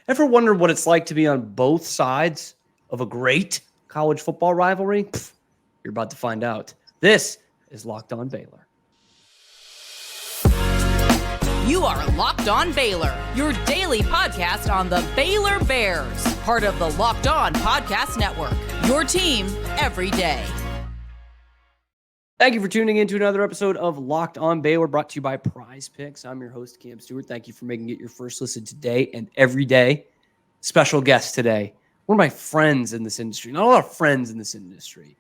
Ever wondered what it's like to be on both sides of a great college football rivalry? You're about to find out. This is Locked On Baylor. You are Locked On Baylor, your daily podcast on the Baylor Bears, part of the Locked On Podcast Network, your team every day. Thank you for tuning in to another episode of Locked On Baylor, brought to you by PrizePicks. I'm your host, Cam Stewart. Thank you for making it your first listen today and every day. Special guest today, one of my friends in this industry. Not a lot of friends in this industry,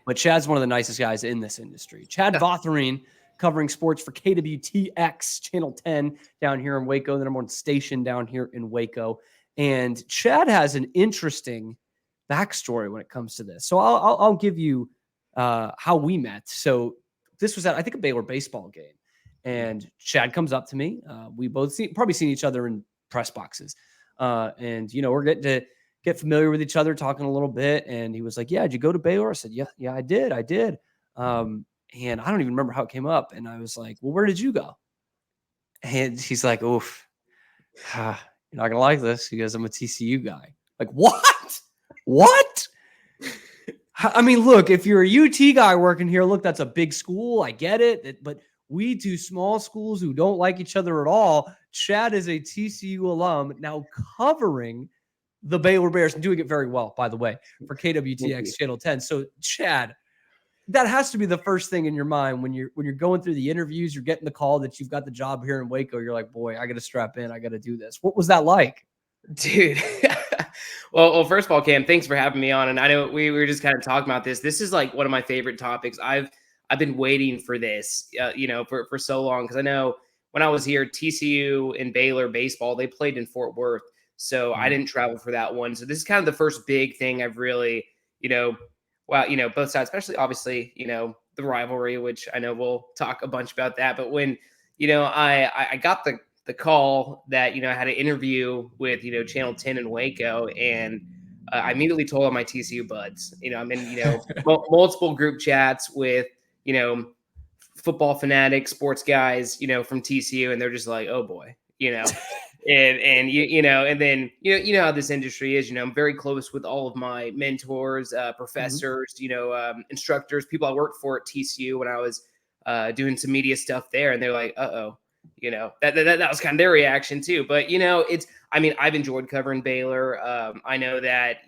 but Chad's one of the nicest guys in this industry. Chad Vothereen, covering sports for KWTX Channel 10 down here in Waco, the number one station down here in Waco. And Chad has an interesting backstory when it comes to this. So I'll give you how we met. So this was at, I think, a Baylor baseball game. And Chad comes up to me. We both probably seen each other in press boxes. And, you know, we're getting to get familiar with each other, talking a little bit. And he was like, yeah, did you go to Baylor? I said, yeah, I did. And I don't even remember how it came up. And I was like, well, where did you go? And he's like, oof, you're not going to like this. He goes, I'm a TCU guy. Like, what? What? I mean, look, if you're a UT guy working here, look, that's a big school. I get it. But we two small schools who don't like each other at all. Chad is a TCU alum now covering the Baylor Bears and doing it very well, by the way, for KWTX Channel 10. So, Chad, that has to be the first thing in your mind when you're going through the interviews, you're getting the call that you've got the job here in Waco. You're like, boy, I got to strap in. I got to do this. What was that like? Dude. Well, first of all, Cam, thanks for having me on. And I know we were just kind of talking about this. This is like one of my favorite topics. I've been waiting for this, for so long. Cause I know when I was here, TCU and Baylor baseball, they played in Fort Worth. So I didn't travel for that one. So this is kind of the first big thing I've really, both sides, especially obviously, the rivalry, which I know we'll talk a bunch about that. But when, I got the call that, I had an interview with, Channel 10 in Waco, and I immediately told all my TCU buds, I'm in, multiple group chats with, football fanatics, sports guys, from TCU, and they're just like, oh boy, and then how this industry is, I'm very close with all of my mentors, professors, instructors, people I worked for at TCU when I was doing some media stuff there, and they're like, uh-oh. That was kind of their reaction too. But, I've enjoyed covering Baylor. I know that,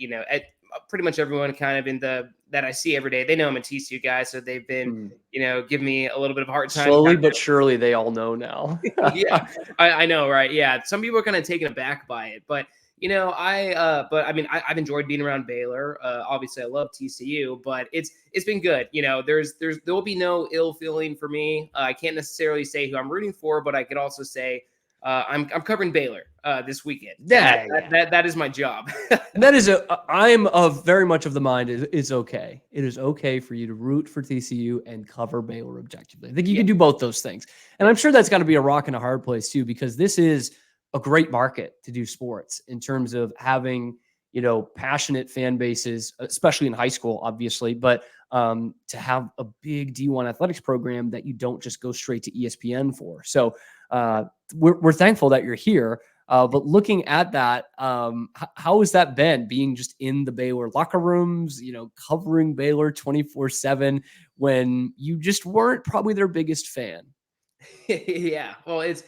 pretty much everyone kind of that I see every day, they know I'm a TCU guy. So they've been, giving me a little bit of a hard time. Slowly but surely they all know now. Yeah, I know. Right. Yeah. Some people are kind of taken aback by it, but I've enjoyed being around Baylor. Obviously I love TCU, but it's been good. There will be no ill feeling for me. I can't necessarily say who I'm rooting for, but I could also say I'm covering Baylor this weekend. That is my job. That is I'm very much of the mind it's okay. It is okay for you to root for TCU and cover Baylor objectively. I think you can do both those things. And I'm sure that's got to be a rock and a hard place too, because this is a great market to do sports in terms of having, passionate fan bases, especially in high school, obviously, but to have a big D1 athletics program that you don't just go straight to ESPN for. So we're thankful that you're here. But looking at that, how has that been, being just in the Baylor locker rooms, covering Baylor 24/7 when you just weren't probably their biggest fan? Yeah, well, it's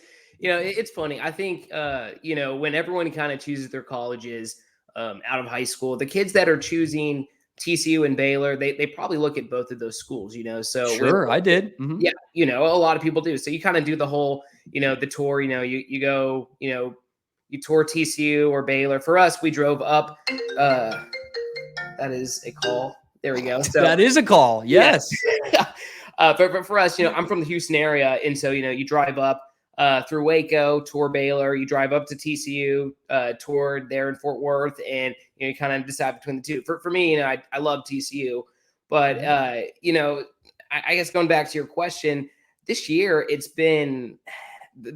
funny. I think, when everyone kind of chooses their colleges out of high school, the kids that are choosing TCU and Baylor, they probably look at both of those schools, So sure, I did. Mm-hmm. Yeah, a lot of people do. So you kind of do the whole, the tour, you go, you tour TCU or Baylor. For us, we drove up. That is a call. There we go. So that is a call. Yes. Yeah. But for us, I'm from the Houston area. And so, you drive up through Waco, tour Baylor, you drive up to TCU, tour there in Fort Worth, and you kind of decide between the two. For me, I love TCU, but I guess going back to your question, this year it's been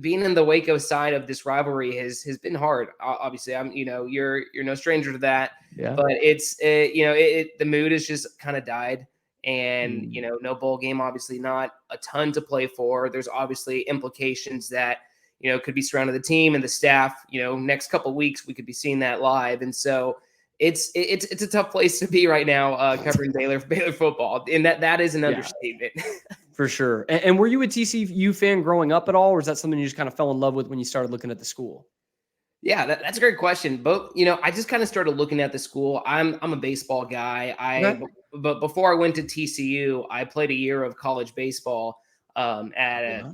being in the Waco side of this rivalry has been hard. Obviously, you're no stranger to that. Yeah. But it's the mood has just kind of died. And, no bowl game, obviously not a ton to play for. There's obviously implications that, could be surrounding the team and the staff. Next couple of weeks we could be seeing that live, and so it's a tough place to be right now covering Baylor football, and that is an understatement. For sure. And were you a TCU fan growing up at all, or is that something you just kind of fell in love with when you started looking at the school? Yeah, that's a great question. Both, I just kind of started looking at the school. I'm a baseball guy. But before I went to TCU, I played a year of college baseball at a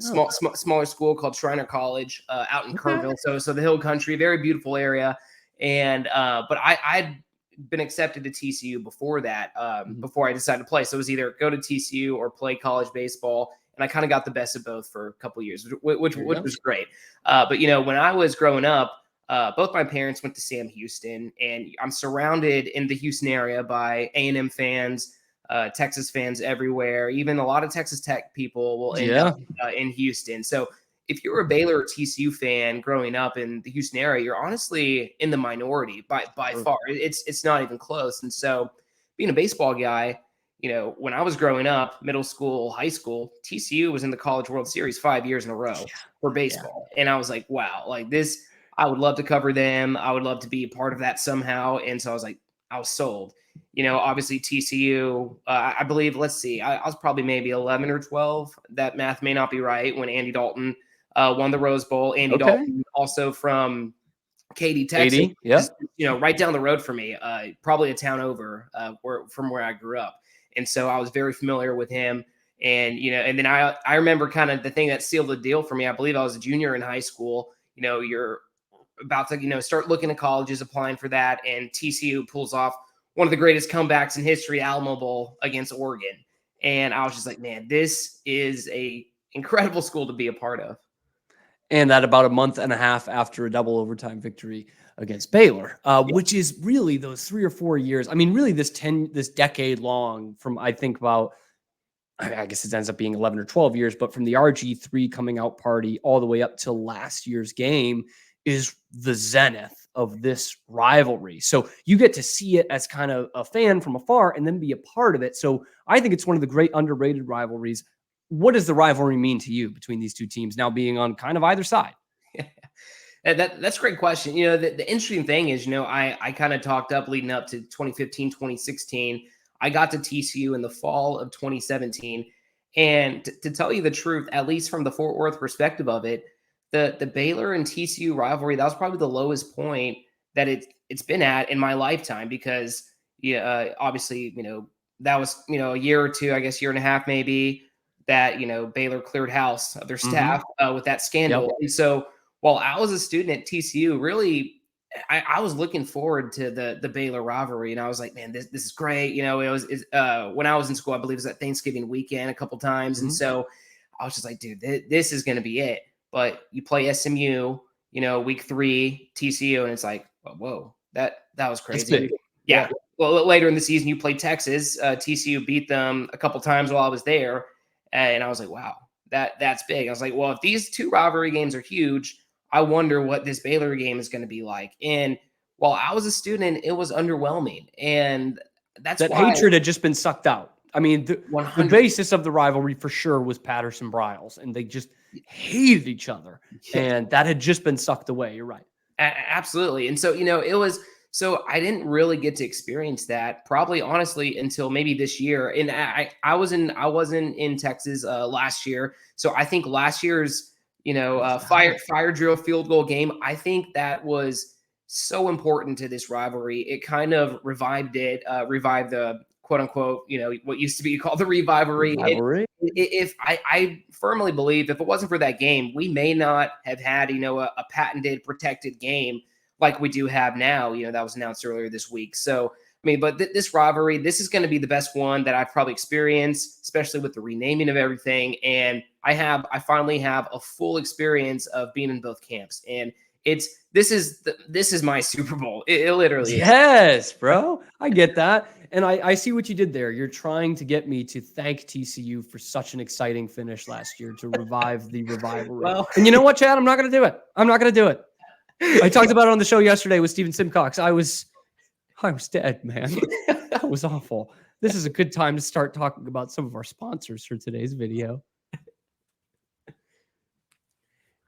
smaller school called Shriner College out in Kerrville. So the Hill Country, very beautiful area. And but I'd been accepted to TCU before that, before I decided to play. So it was either go to TCU or play college baseball. And I kind of got the best of both for a couple of years, which was great. But when I was growing up, both my parents went to Sam Houston, and I'm surrounded in the Houston area by A&M fans, Texas fans everywhere. Even a lot of Texas Tech people will end up in Houston. So if you're a Baylor or TCU fan growing up in the Houston area, you're honestly in the minority by far. It's not even close. And so being a baseball guy, when I was growing up, middle school, high school, TCU was in the College World Series 5 years in a row for baseball. And I was like, wow, like this, I would love to cover them. I would love to be a part of that somehow. And so I was sold. Obviously TCU, I believe, let's see, I was probably maybe 11 or 12. That math may not be right when Andy Dalton won the Rose Bowl. Andy Dalton, also from Katy, Texas, just, right down the road for me, probably a town over from where I grew up. And so I was very familiar with him. And, and then I remember kind of the thing that sealed the deal for me. I believe I was a junior in high school. You're about to, start looking at colleges, applying for that. And TCU pulls off one of the greatest comebacks in history, Alamo Bowl against Oregon. And I was just like, man, this is a incredible school to be a part of. And that about a month and a half after a double overtime victory against Baylor, which is really those 3 or 4 years. I mean, really this decade long from, I think about, I guess it ends up being 11 or 12 years, but from the RG3 coming out party all the way up to last year's game is the zenith of this rivalry. So you get to see it as kind of a fan from afar and then be a part of it. So I think it's one of the great underrated rivalries. What does the rivalry mean to you between these two teams now being on kind of either side? That's a great question. The interesting thing is, I kind of talked up leading up to 2015, 2016. I got to TCU in the fall of 2017. And to tell you the truth, at least from the Fort Worth perspective of it, the Baylor and TCU rivalry, that was probably the lowest point that it's been at in my lifetime, because obviously, that was, a year or two, I guess year and a half maybe, that, Baylor cleared house of their staff with that scandal. Yep. And so while I was a student at TCU, really, I was looking forward to the Baylor rivalry, and I was like, man, this is great. It was when I was in school, I believe it was at Thanksgiving weekend a couple times. And so I was just like, dude, this is going to be it. But you play SMU, week 3, TCU, and it's like, whoa, that was crazy. Yeah. Well, later in the season, you played Texas. TCU beat them a couple times while I was there. And I was like, wow, that's big. I was like, well, if these two rivalry games are huge, I wonder what this Baylor game is going to be like. And while I was a student, it was underwhelming. And that hatred had just been sucked out. I mean, the basis of the rivalry for sure was Patterson-Briles, and they just hated each other. And that had just been sucked away. You're right. Absolutely. And so, it was, so I didn't really get to experience that probably honestly until maybe this year. And I wasn't in Texas last year. So I think last year's, fire drill field goal game, I think that was so important to this rivalry. It kind of revived the quote unquote, what used to be called the Revivalry. If I firmly believe if it wasn't for that game, we may not have had, a patented protected game like we do have now, that was announced earlier this week. So, I mean, but this rivalry, this is going to be the best one that I've probably experienced, especially with the renaming of everything. And I finally have a full experience of being in both camps. And this is my Super Bowl. It literally is. Yes, bro. I get that. And I see what you did there. You're trying to get me to thank TCU for such an exciting finish last year to revive the Revivalry. Well, and you know what, Chad? I'm not going to do it. I talked about it on the show yesterday with Steven Simcox. I was dead, man. That was awful. This is a good time to start talking about some of our sponsors for today's video.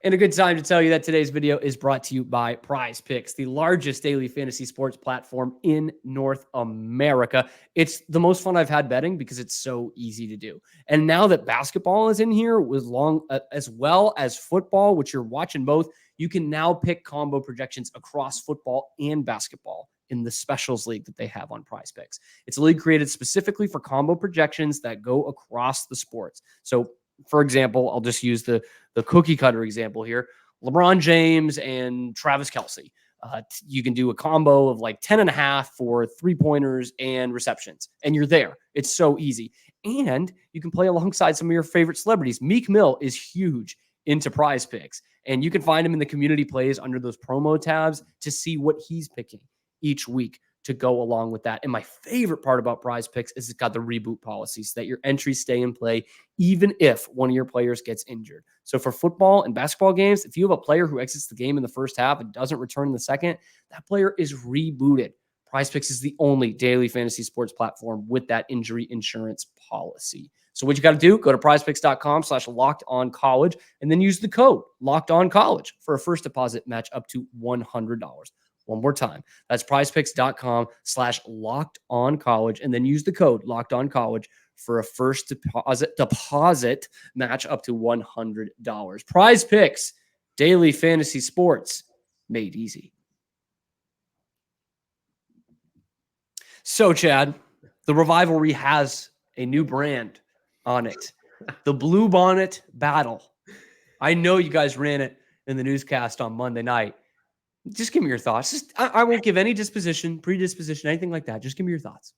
And a good time to tell you that today's video is brought to you by PrizePicks, the largest daily fantasy sports platform in North America. It's the most fun I've had betting because it's so easy to do. And now that basketball is in here, as well as football, which you're watching both, you can now pick combo projections across football and basketball in the specials league that they have on PrizePicks. It's a league created specifically for combo projections that go across the sports. So, for example, I'll just use the cookie cutter example here. LeBron James and Travis Kelce. You can do a combo of like 10.5 for 3-pointers and receptions, and you're there. It's so easy. And you can play alongside some of your favorite celebrities. Meek Mill is huge into PrizePicks, and you can find him in the community plays under those promo tabs to see what he's picking each week to go along with that. And my favorite part about PrizePicks is it's got the reboot policies so that your entries stay in play even if one of your players gets injured. So for football and basketball games, if you have a player who exits the game in the first half and doesn't return in the second, that player is rebooted. PrizePicks is the only daily fantasy sports platform with that injury insurance policy. So what you got to do, go to prizepicks.com/lockedoncollege and then use the code lockedoncollege for a first deposit match up to $100. One more time. That's prizepicks.com/lockedoncollege and then use the code lockedoncollege for a first deposit match up to $100. PrizePicks, daily fantasy sports made easy. So, Chad, the Revivalry has a new brand on it. The Blue Bonnet Battle. I know you guys ran it in the newscast on Monday night. Just give me your thoughts. I won't give any predisposition, anything like that. Just give me your thoughts.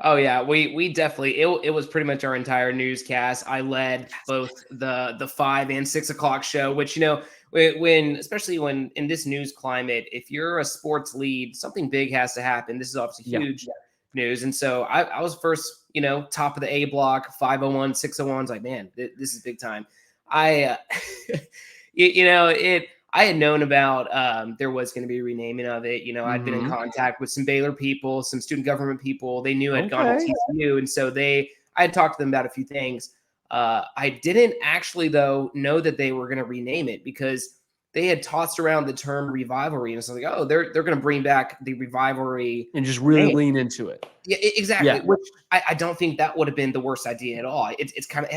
Oh yeah, we definitely it was pretty much our entire newscast. I led both the 5 and 6 o'clock show, which especially when in this news climate, if you're a sports lead, something big has to happen. This is obviously huge news, and so I was first, top of the A block, 501, 601. Like, man, this is big time. I I had known about there was going to be a renaming of it. I'd been in contact with some Baylor people, some student government people. They knew I'd gone to TCU, and so I had talked to them about a few things. I didn't actually, though, know that they were going to rename it because they had tossed around the term Revivalry, and so like, oh, they're going to bring back the Revivalry and just really lean into it. Yeah, exactly. Yeah. Which I don't think that would have been the worst idea at all. It's kind of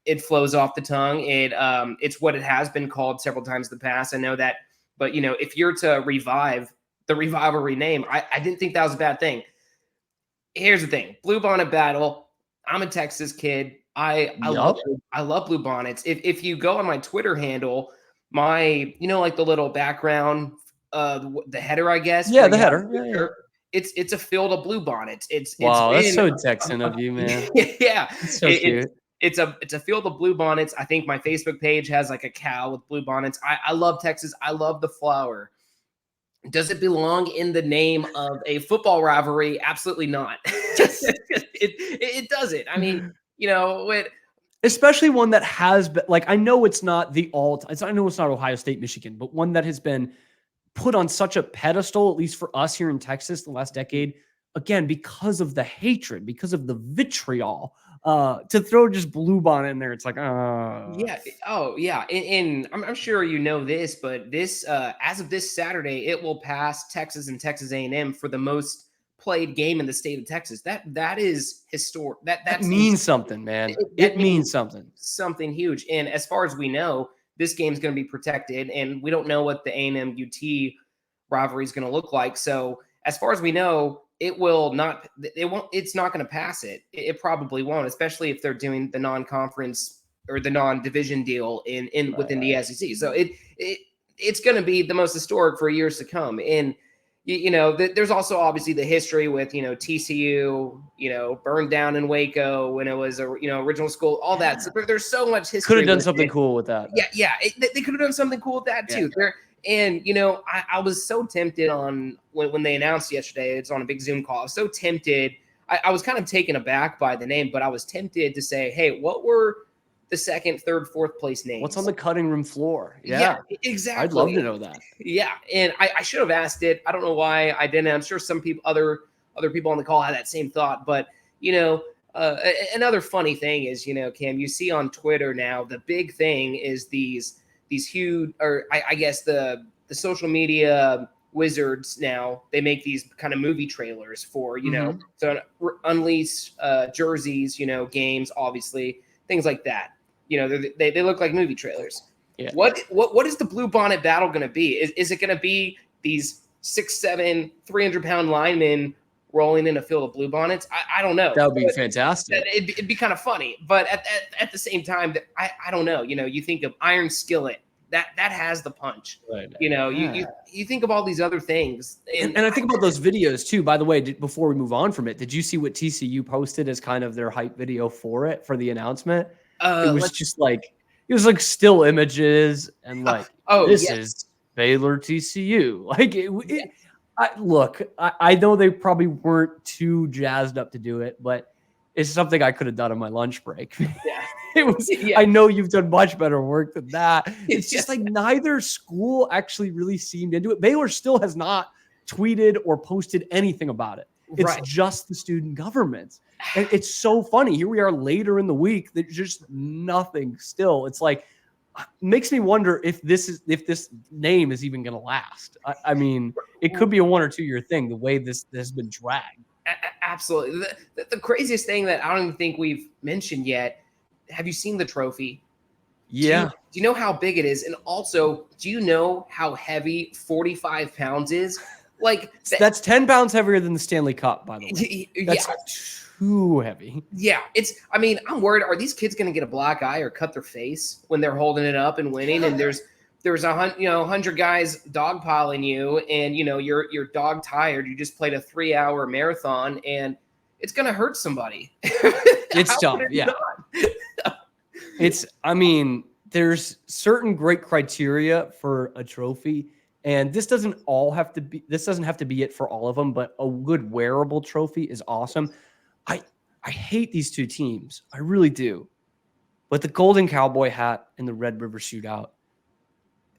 it flows off the tongue. It's what it has been called several times in the past. I know that, but if you're to revive the Revivalry name, I didn't think that was a bad thing. Here's the thing: Blue Bonnet Battle. I'm a Texas kid. I love Blue Bonnets. If you go on my Twitter handle, my like the little background, the header, I guess. Yeah, the header. Yeah. It's a field of blue bonnets. That's so Texan of you, man. Yeah, it's so cute. It's a field of blue bonnets. I think my Facebook page has like a cow with blue bonnets. I love Texas. I love the flower. Does it belong in the name of a football rivalry? Absolutely not. It doesn't. I mean, especially one that has been like, I know it's not I know it's not Ohio State, Michigan, but one that has been put on such a pedestal, at least for us here in Texas, the last decade, again, because of the hatred, because of the vitriol, to throw just Blue Bonnet in there. It's like, yeah. Oh yeah. And I'm sure this, but this, as of this Saturday, it will pass Texas and Texas A&M for the most played game in the state of Texas. That is historic. That means something, man. It means something huge. And as far as we know, this game's going to be protected, and we don't know what the A&M UT rivalry is going to look like. So as far as we know, it's not going to pass it. It probably won't, especially if they're doing the non-conference or the non-division deal within the SEC. So it's going to be the most historic for years to come. And there's also obviously the history with TCU, burned down in Waco when it was original school, all that. So there's so much history. Could have done something cool with that. Yeah. They could have done something cool with that too. And I was so tempted on when they announced yesterday. It's on a big Zoom call. I was so tempted. I was kind of taken aback by the name, but I was tempted to say, hey, what were the second, third, fourth place names? What's on the cutting room floor? Yeah, exactly. I'd love to know that. Yeah, and I should have asked it. I don't know why I didn't. I'm sure some people, other people on the call had that same thought. But another funny thing is, Cam, you see on Twitter now, the big thing is these these huge, or I guess the social media wizards now, they make these kind of movie trailers for, so unleash jerseys, games, obviously, things like that. They look like movie trailers. Yeah. What is the Blue Bonnet battle going to be? Is it going to be these 6'7", 300-pound linemen rolling in a field of blue bonnets? I don't know. That would be fantastic. It'd be kind of funny, but at the same time, I don't know. You think of Iron Skillet, that has the punch. Right. You think of all these other things, and I think about those videos too. By the way, before we move on from it, did you see what TCU posted as kind of their hype video for the announcement? It was just like still images and like, this is Baylor-TCU. Like I know they probably weren't too jazzed up to do it, but it's something I could have done on my lunch break. Yeah. I know you've done much better work than that. It's just like neither school actually really seemed into it. Baylor still has not tweeted or posted anything about it. It's just the student governments. And it's so funny. Here we are later in the week. There's just nothing still. It's like, makes me wonder if this name is even going to last. I mean, it could be a 1 or 2 year thing, the way this has been dragged. Absolutely. The craziest thing that I don't even think we've mentioned yet, have you seen the trophy? Yeah. Do you know how big it is? And also, do you know how heavy 45 pounds is? Like that's 10 pounds heavier than the Stanley Cup, by the way. That's too heavy. Yeah. I'm worried. Are these kids going to get a black eye or cut their face when they're holding it up and winning? And there's 100 guys dogpiling you, and you're dog tired. You just played a 3-hour marathon, and it's going to hurt somebody. It's tough. Yeah. There's certain great criteria for a trophy. And this doesn't have to be it for all of them, but a good wearable trophy is awesome. I hate these two teams. I really do. But the Golden Cowboy hat and the Red River Shootout,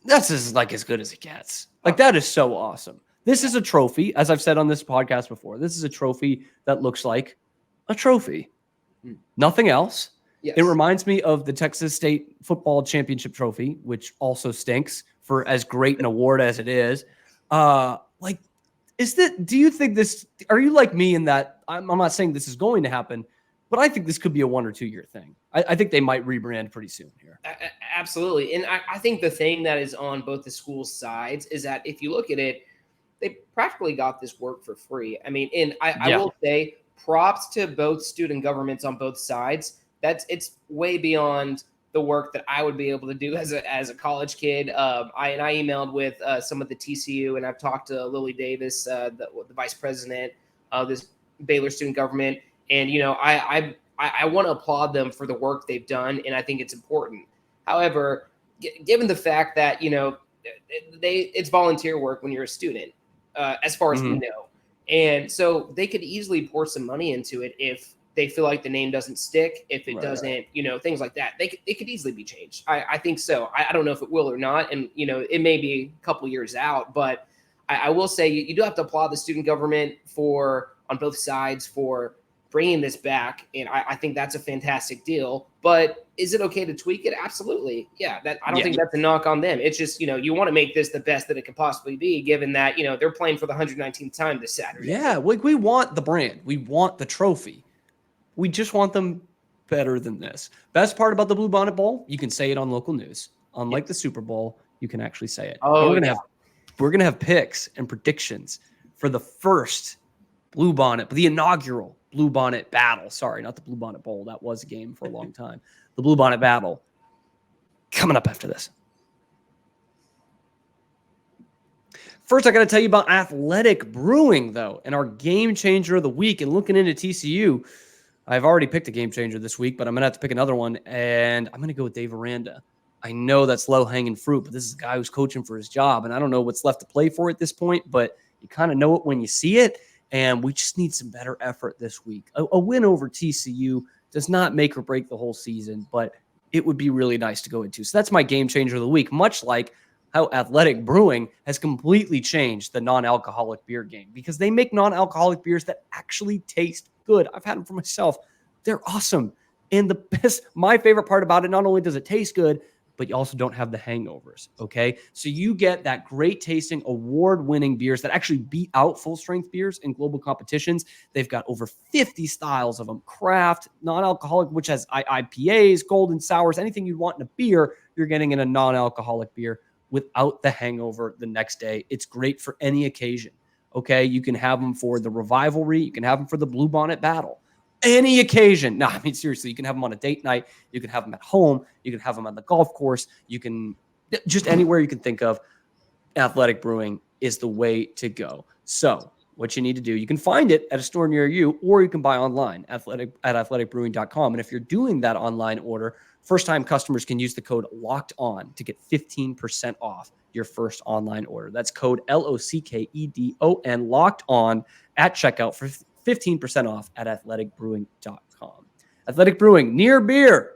that's as good as it gets. Like, that is so awesome. This is a trophy, as I've said on this podcast before. This is a trophy that looks like a trophy. Nothing else. Yes. It reminds me of the Texas State Football Championship trophy, which also stinks for as great an award as it is. Do you think this, are you like me in that I'm not saying this is going to happen, but I think this could be a 1 or 2 year thing. I think they might rebrand pretty soon here. Absolutely. And I think the thing that is on both the schools' sides is that if you look at it, they practically got this work for free. I mean, and I will say props to both student governments on both sides. It's way beyond the work that I would be able to do as a college kid. I emailed with some of the TCU, and I've talked to Lily Davis, the vice president of this Baylor student government. And, I want to applaud them for the work they've done, and I think it's important. However, given the fact that, it's volunteer work when you're a student, as far as we know. And so they could easily pour some money into it if they feel like the name doesn't stick, if it doesn't, things like that. It could easily be changed. I think so. I don't know if it will or not. And, it may be a couple years out, but I will say you do have to applaud the student government on both sides for bringing this back. And I think that's a fantastic deal. But is it okay to tweak it? Absolutely. Yeah. I don't think that's a knock on them. It's just, you want to make this the best that it could possibly be, given that, they're playing for the 119th time this Saturday. Yeah. We want the brand. We want the trophy. We just want them better than this. Best part about the Blue Bonnet Bowl, you can say it on local news. Unlike the Super Bowl, you can actually say it. Oh, we're gonna have picks and predictions for the first Blue Bonnet, the inaugural Blue Bonnet Battle. Sorry, not the Blue Bonnet Bowl. That was a game for a long time. The Blue Bonnet Battle coming up after this. First, I got to tell you about Athletic Brewing, though, and our game changer of the week. And looking into TCU, I've already picked a game changer this week, but I'm going to have to pick another one, and I'm going to go with Dave Aranda. I know that's low-hanging fruit, but this is a guy who's coaching for his job, and I don't know what's left to play for at this point, but you kind of know it when you see it, and we just need some better effort this week. A win over TCU does not make or break the whole season, but it would be really nice to go into. So that's my game changer of the week, much like how Athletic Brewing has completely changed the non-alcoholic beer game, because they make non-alcoholic beers that actually taste good. I've had them for myself. They're awesome. And my favorite part about it, not only does it taste good, but you also don't have the hangovers. Okay. So you get that great tasting, award-winning beers that actually beat out full-strength beers in global competitions. They've got over 50 styles of them, craft, non-alcoholic, which has IPAs, golden sours, anything you'd want in a beer, you're getting in a non-alcoholic beer without the hangover the next day. It's great for any occasion. Okay. You can have them for the Revivalry. You can have them for the Blue Bonnet Battle. Any occasion. No, I mean, seriously, you can have them on a date night. You can have them at home. You can have them on the golf course. You can just anywhere you can think of. Athletic Brewing is the way to go. So what you need to do, you can find it at a store near you, or you can buy online at athleticbrewing.com. And if you're doing that online order, first-time customers can use the code LOCKEDON to get 15% off your first online order. That's code LOCKEDON, locked on at checkout for 15% off at athleticbrewing.com. Athletic Brewing, near beer.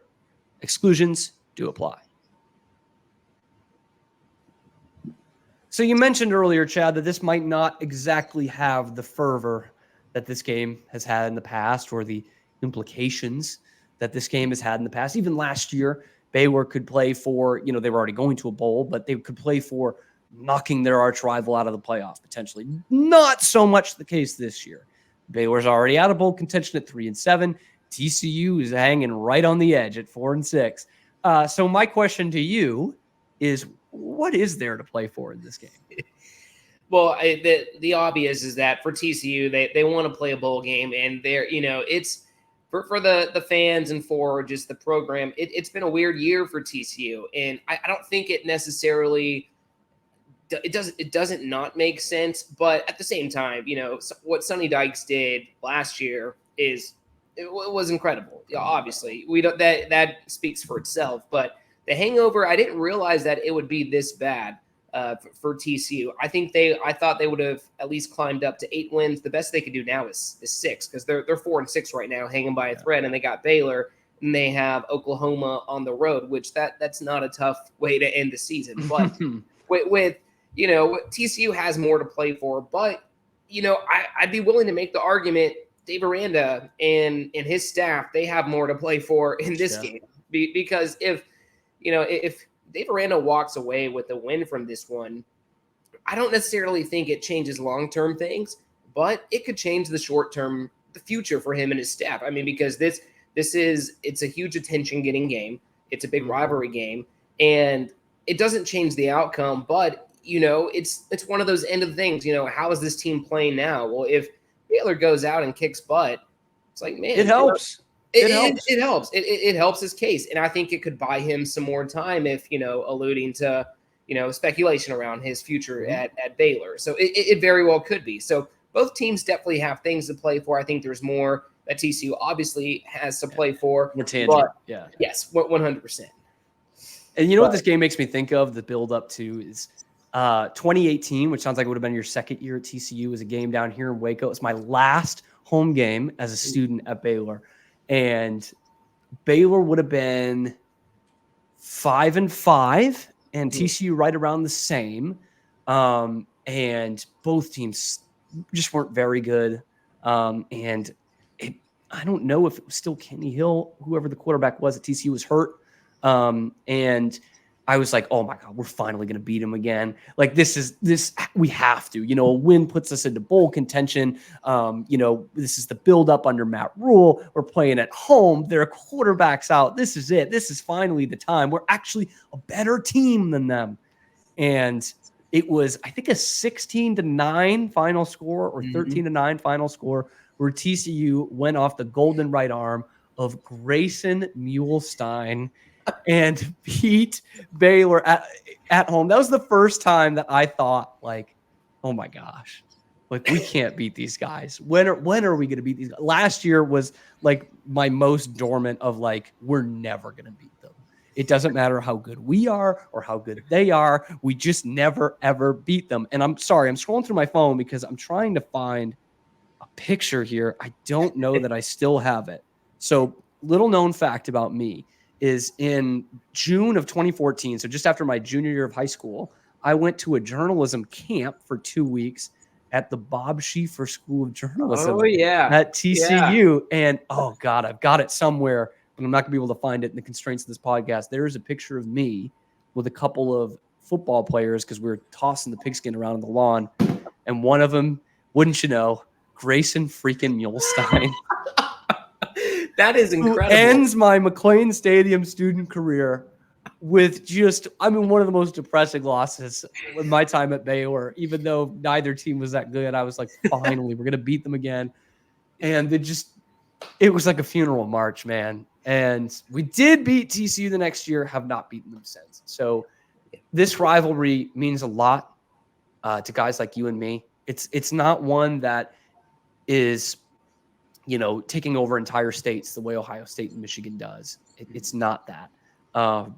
Exclusions do apply. So you mentioned earlier, Chad, that this might not exactly have the fervor that this game has had in the past, or the implications that this game has had in the past. Even last year, Baylor could play for, they were already going to a bowl, but they could play for knocking their arch rival out of the playoff, potentially. Not so much the case this year. Baylor's already out of bowl contention at 3-7. TCU is hanging right on the edge at 4-6. So my question to you is, what is there to play for in this game? Well, the obvious is that for TCU, they want to play a bowl game, and it's for the fans and for just the program. It's been a weird year for TCU, and I don't think it necessarily. It doesn't not make sense, but at the same time, what Sonny Dykes did last year was incredible. Obviously, we don't that speaks for itself. But the hangover, I didn't realize that it would be this bad for TCU. I thought they would have at least climbed up to 8 wins. The best they could do now is 6, because they're 4-6 right now, hanging by a thread, and they got Baylor and they have Oklahoma on the road, which that's not a tough way to end the season. But with TCU has more to play for, but I'd be willing to make the argument Dave Aranda and his staff, they have more to play for in this game, because if Dave Aranda walks away with a win from this one, I don't necessarily think it changes long-term things, but it could change the short-term, the future for him and his staff. I mean, because it's a huge attention-getting game. It's a big rivalry game, and it doesn't change the outcome, but it's one of those end of things. How is this team playing now? Well, if Baylor goes out and kicks butt, it's like, man, it helps. It helps. It helps his case, and I think it could buy him some more time if alluding to speculation around his future at Baylor. So it very well could be. So both teams definitely have things to play for. I think there's more that TCU obviously has to play for. More tangent. Yes, 100%. And what this game makes me think of, the build up to, is 2018, which sounds like it would have been your second year at TCU, was a game down here in Waco. It's my last home game as a student at Baylor. And Baylor would have been 5-5, and TCU right around the same. And both teams just weren't very good. And I don't know if it was still Kenny Hill, whoever the quarterback was at TCU, was hurt. And I was like, oh my God, we're finally going to beat him again. Like, this, we have to, a win puts us into bowl contention. This is the buildup under Matt Rule. We're playing at home. Their quarterback's out. This is it. This is finally the time. We're actually a better team than them. And it was, I think, a 16-9 final score, or 13-9 final score, where TCU went off the golden right arm of Grayson Muehlstein and beat Baylor at home. That was the first time that I thought, like, oh my gosh, like, we can't beat these guys. When are we going to beat these guys? Last year was like my most dormant of, like, we're never going to beat them. It doesn't matter how good we are or how good they are. We just never, ever beat them. And I'm sorry, I'm scrolling through my phone because I'm trying to find a picture here. I don't know that I still have it. So, little known fact about me is, in June of 2014, so just after my junior year of high school, I went to a journalism camp for 2 weeks at the Bob Schieffer School of Journalism at TCU. And, oh God, I've got it somewhere. and I'm not going to be able to find it in the constraints of this podcast. There is a picture of me with a couple of football players because we were tossing the pigskin around on the lawn. And one of them, wouldn't you know, Grayson freaking Muehlstein. That is incredible. Who ends my McLean Stadium student career with just, one of the most depressing losses in my time at Baylor. Even though neither team was that good, I was like, finally, we're going to beat them again. And it was like a funeral march, man. And we did beat TCU the next year, have not beaten them since. So this rivalry means a lot to guys like you and me. It's not one that is, taking over entire states the way Ohio State and Michigan does. It's not that.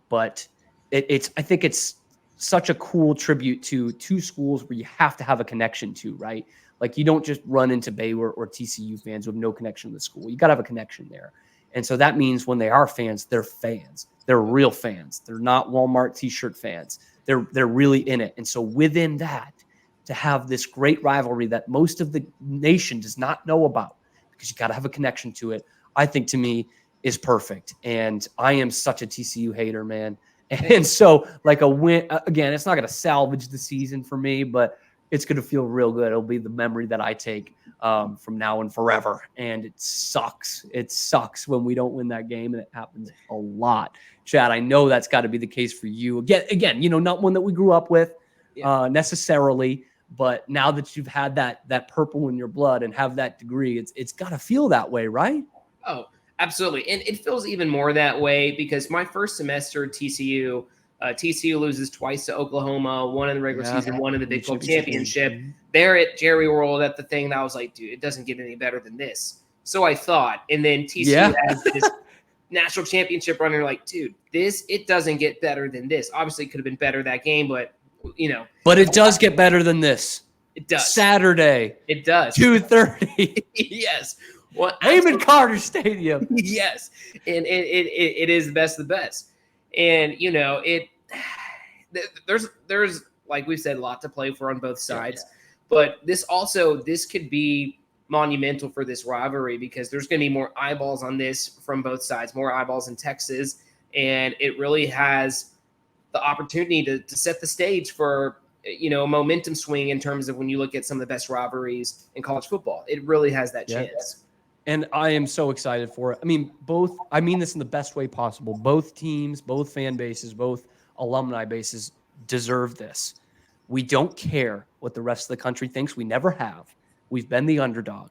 But I think it's such a cool tribute to two schools where you have to have a connection to, right? Like you don't just run into Baylor or TCU fans who have no connection to the school. You got to have a connection there. And so that means when they are fans, they're fans. They're real fans. They're not Walmart t-shirt fans. They're really in it. And so within that, to have this great rivalry that most of the nation does not know about, because you got to have a connection to it, I think to me is perfect. And I am such a TCU hater, man. And so like a win, again, it's not going to salvage the season for me, but it's going to feel real good. It'll be the memory that I take from now and forever. And it sucks. It sucks when we don't win that game. And it happens a lot. Chad, I know that's got to be the case for you. Again, not one that we grew up with necessarily, but now that you've had that purple in your blood and have that degree, it's got to feel that way, right? Oh, absolutely. And it feels even more that way because my first semester at TCU, TCU loses twice to Oklahoma, one in the regular season, one in the Big 12 championship. There at Jerry World at the thing that I was like, dude, it doesn't get any better than this. So I thought, and then TCU has this national championship run. And you're like, dude, it doesn't get better than this. Obviously, it could have been better that game, but But it does get better than this. It does. Saturday. It does. 2:30. Yes. Well, Raymond Carter Stadium. Yes. And it is the best of the best. And there's like we've said, a lot to play for on both sides. But this could be monumental for this rivalry because there's going to be more eyeballs on this from both sides, more eyeballs in Texas. And it really has the opportunity to set the stage for, a momentum swing in terms of when you look at some of the best rivalries in college football. It really has that chance. And I am so excited for it. I mean this in the best way possible. Both teams, both fan bases, both alumni bases deserve this. We don't care what the rest of the country thinks. We never have. We've been the underdog.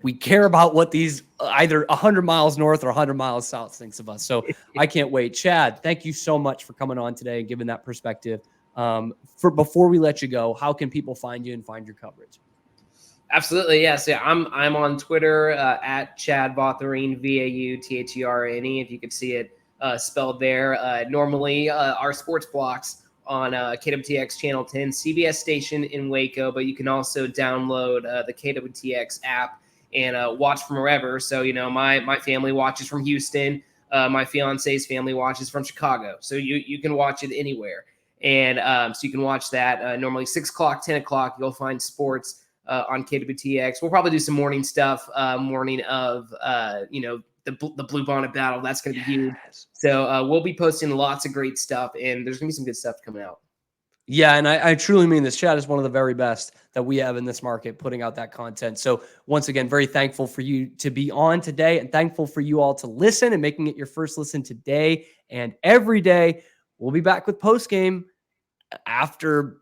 We care about what these either 100 miles north or 100 miles south thinks of us. So I can't wait. Chad, thank you so much for coming on today and giving that perspective. Before we let you go, how can people find you and find your coverage? Absolutely, yes. Yeah, I'm on Twitter at Chad Vautherine, VAUTHERNE. If you could see it spelled there. Normally, our sports blocks on KWTX Channel 10, CBS station in Waco, but you can also download the KWTX app and watch from wherever. So, my family watches from Houston. My fiance's family watches from Chicago. So you can watch it anywhere. And so you can watch that normally 6 o'clock, 10 o'clock. You'll find sports on KWTX. We'll probably do some morning stuff, morning of, the Blue Bonnet battle. That's going to be huge. So we'll be posting lots of great stuff, and there's going to be some good stuff coming out. Yeah, and I truly mean this. Chad is one of the very best that we have in this market putting out that content. So once again, very thankful for you to be on today and thankful for you all to listen and making it your first listen today and every day. We'll be back with postgame after,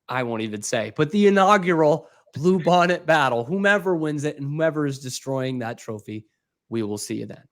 I won't even say, but the inaugural Blue Bonnet battle. Whomever wins it and whomever is destroying that trophy, we will see you then.